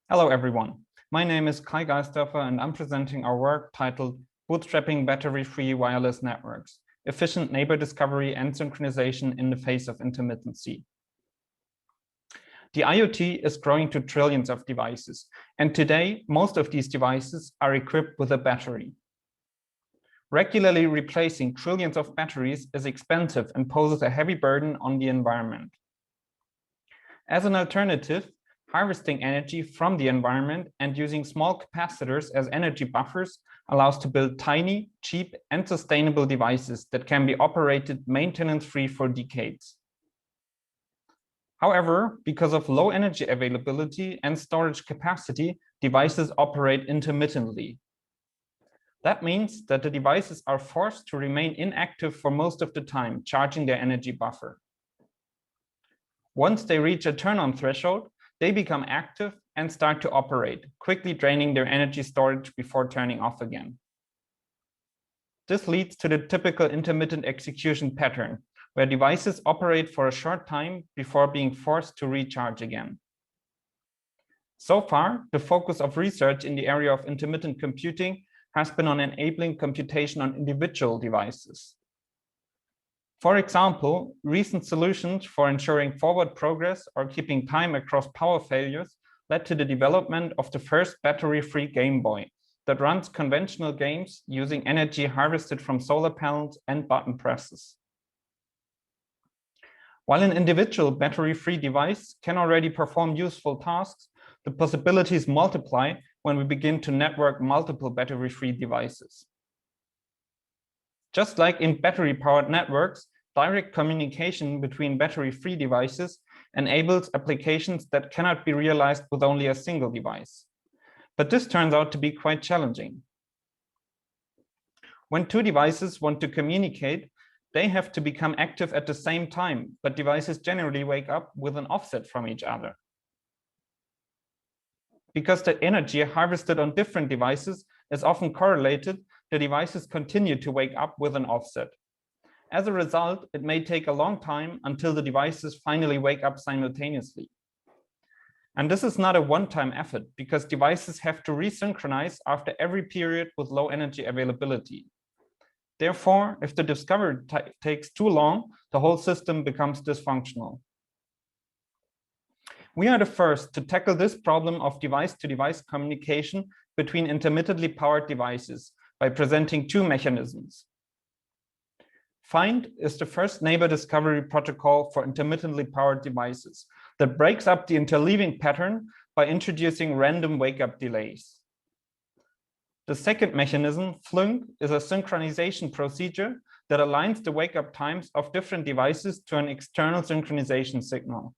Hello, everyone. My name is Kai Geisdorfer, and I'm presenting our work titled Bootstrapping Battery-Free Wireless Networks, Efficient Neighbor Discovery and Synchronization in the Face of Intermittency. The IoT is growing to trillions of devices, and today, most of these devices are equipped with a battery. Regularly replacing trillions of batteries is expensive and poses a heavy burden on the environment. As an alternative, harvesting energy from the environment and using small capacitors as energy buffers allows to build tiny, cheap, and sustainable devices that can be operated maintenance-free for decades. However, because of low energy availability and storage capacity, devices operate intermittently. That means that the devices are forced to remain inactive for most of the time, charging their energy buffer. Once they reach a turn-on threshold, they become active and start to operate, quickly draining their energy storage before turning off again. This leads to the typical intermittent execution pattern, where devices operate for a short time before being forced to recharge again. So far, the focus of research in the area of intermittent computing has been on enabling computation on individual devices. For example, recent solutions for ensuring forward progress or keeping time across power failures led to the development of the first battery-free Game Boy that runs conventional games using energy harvested from solar panels and button presses. While an individual battery-free device can already perform useful tasks, the possibilities multiply when we begin to network multiple battery-free devices. Just like in battery-powered networks, direct communication between battery-free devices enables applications that cannot be realized with only a single device. But this turns out to be quite challenging. When two devices want to communicate, they have to become active at the same time, but devices generally wake up with an offset from each other. Because the energy harvested on different devices is often correlated, the devices continue to wake up with an offset. As a result, it may take a long time until the devices finally wake up simultaneously. And this is not a one-time effort because devices have to resynchronize after every period with low energy availability. Therefore, if the discovery takes too long, the whole system becomes dysfunctional. We are the first to tackle this problem of device-to-device communication between intermittently powered devices by presenting two mechanisms. Find is the first neighbor discovery protocol for intermittently powered devices that breaks up the interleaving pattern by introducing random wake-up delays. The second mechanism, flunk, is a synchronization procedure that aligns the wake-up times of different devices to an external synchronization signal.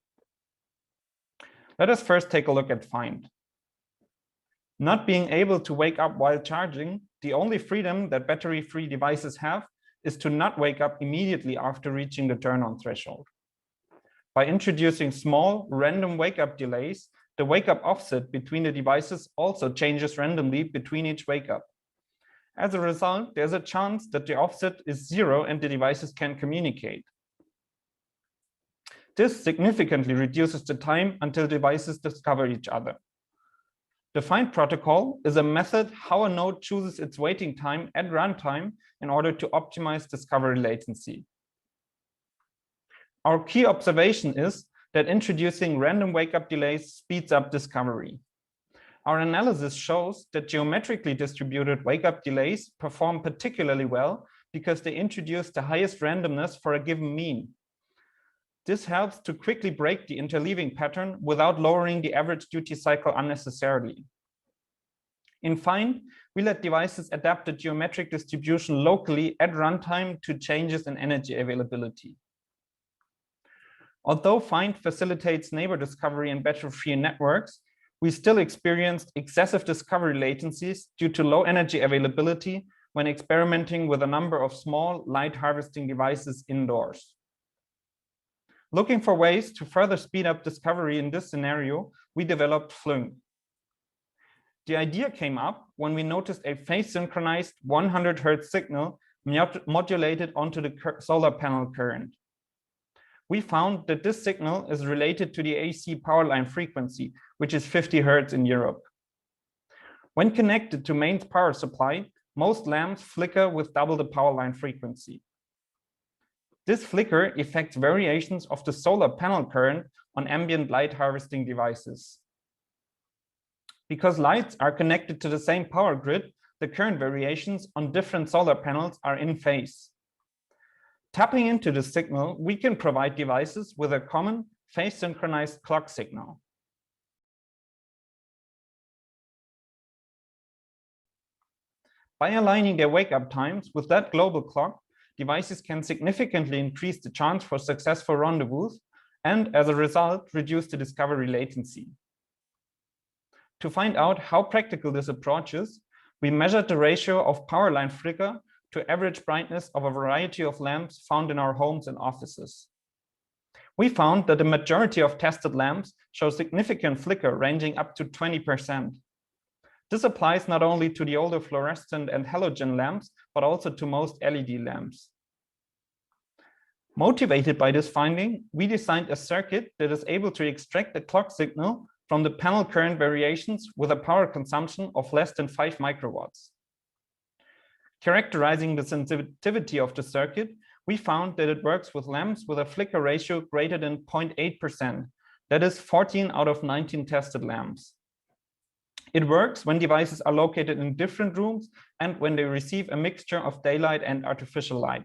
Let us first take a look at find. Not being able to wake up while charging, the only freedom that battery-free devices have is to not wake up immediately after reaching the turn-on threshold. By introducing small, random wake-up delays, the wake-up offset between the devices also changes randomly between each wake-up. As a result, there's a chance that the offset is 0 and the devices can communicate. This significantly reduces the time until devices discover each other. The find protocol is a method how a node chooses its waiting time at runtime in order to optimize discovery latency. Our key observation is that introducing random wake-up delays speeds up discovery. Our analysis shows that geometrically distributed wake-up delays perform particularly well because they introduce the highest randomness for a given mean. This helps to quickly break the interleaving pattern without lowering the average duty cycle unnecessarily. In find, we let devices adapt the geometric distribution locally at runtime to changes in energy availability. Although find facilitates neighbor discovery in battery-free networks, we still experienced excessive discovery latencies due to low energy availability when experimenting with a number of small light harvesting devices indoors. Looking for ways to further speed up discovery in this scenario, we developed flunk. The idea came up when we noticed a phase-synchronized 100 Hz signal modulated onto the solar panel current. We found that this signal is related to the AC power line frequency, which is 50 Hz in Europe. When connected to mains power supply, most lamps flicker with double the power line frequency. This flicker affects variations of the solar panel current on ambient light harvesting devices. Because lights are connected to the same power grid, the current variations on different solar panels are in phase. Tapping into the signal, we can provide devices with a common phase-synchronized clock signal. By aligning their wake-up times with that global clock, devices can significantly increase the chance for successful rendezvous and, as a result, reduce the discovery latency. To find out how practical this approach is, we measured the ratio of power line flicker to average brightness of a variety of lamps found in our homes and offices. We found that the majority of tested lamps show significant flicker ranging up to 20%. This applies not only to the older fluorescent and halogen lamps, but also to most LED lamps. Motivated by this finding, we designed a circuit that is able to extract the clock signal from the panel current variations with a power consumption of less than 5 microwatts. Characterizing the sensitivity of the circuit, we found that it works with lamps with a flicker ratio greater than 0.8%, that is 14 out of 19 tested lamps. It works when devices are located in different rooms and when they receive a mixture of daylight and artificial light.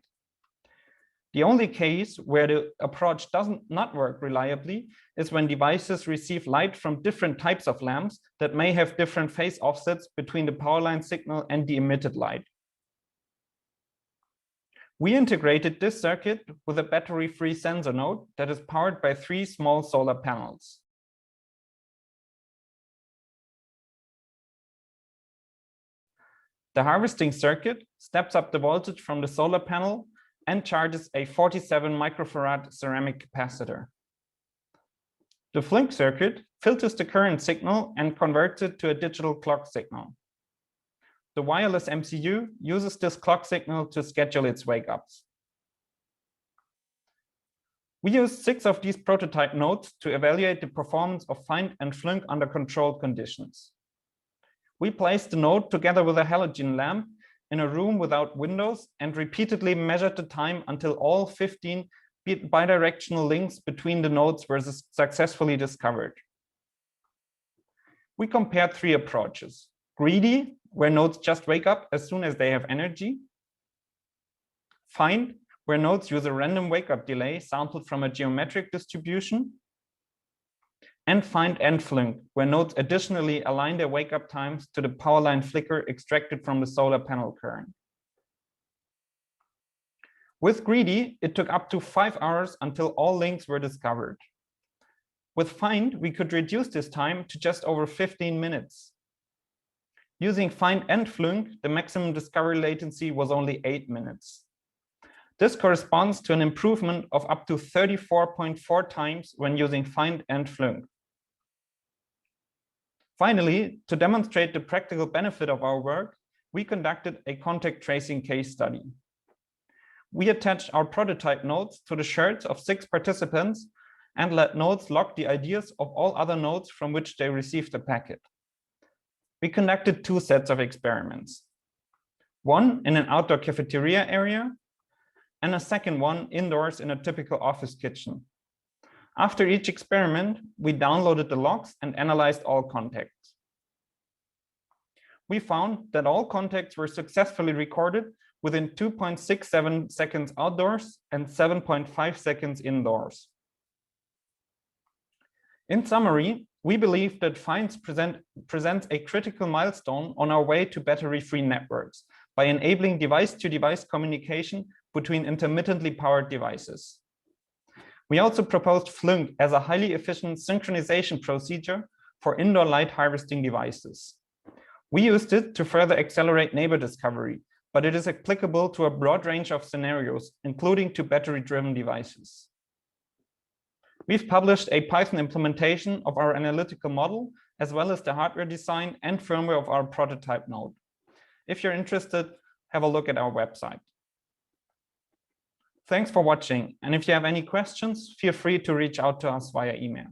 The only case where the approach does not work reliably is when devices receive light from different types of lamps that may have different phase offsets between the power line signal and the emitted light. We integrated this circuit with a battery-free sensor node that is powered by 3 small solar panels. The harvesting circuit steps up the voltage from the solar panel and charges a 47 microfarad ceramic capacitor. The Flink circuit filters the current signal and converts it to a digital clock signal. The wireless MCU uses this clock signal to schedule its wake-ups. We used 6 of these prototype nodes to evaluate the performance of Find and Flink under controlled conditions. We placed the node together with a halogen lamp in a room without windows and repeatedly measured the time until all 15 bidirectional links between the nodes were successfully discovered. We compared 3 approaches: Greedy, where nodes just wake up as soon as they have energy; Find, where nodes use a random wake-up delay sampled from a geometric distribution; and Find and Flink, where nodes additionally align their wake-up times to the power line flicker extracted from the solar panel current. With Greedy, it took up to 5 hours until all links were discovered. With Find, we could reduce this time to just over 15 minutes. Using Find and Flink, the maximum discovery latency was only 8 minutes. This corresponds to an improvement of up to 34.4 times when using Find and Flink. Finally, to demonstrate the practical benefit of our work, we conducted a contact tracing case study. We attached our prototype nodes to the shirts of 6 participants and let nodes log the IDs of all other nodes from which they received the packet. We conducted 2 sets of experiments, one in an outdoor cafeteria area and a second one indoors in a typical office kitchen. After each experiment, we downloaded the logs and analyzed all contacts. We found that all contacts were successfully recorded within 2.67 seconds outdoors and 7.5 seconds indoors. In summary, we believe that Finds presents a critical milestone on our way to battery-free networks by enabling device-to-device communication between intermittently powered devices. We also proposed Flink as a highly efficient synchronization procedure for indoor light harvesting devices. We used it to further accelerate neighbor discovery, but it is applicable to a broad range of scenarios, including to battery-driven devices. We've published a Python implementation of our analytical model, as well as the hardware design and firmware of our prototype node. If you're interested, have a look at our website. Thanks for watching. And if you have any questions, feel free to reach out to us via email.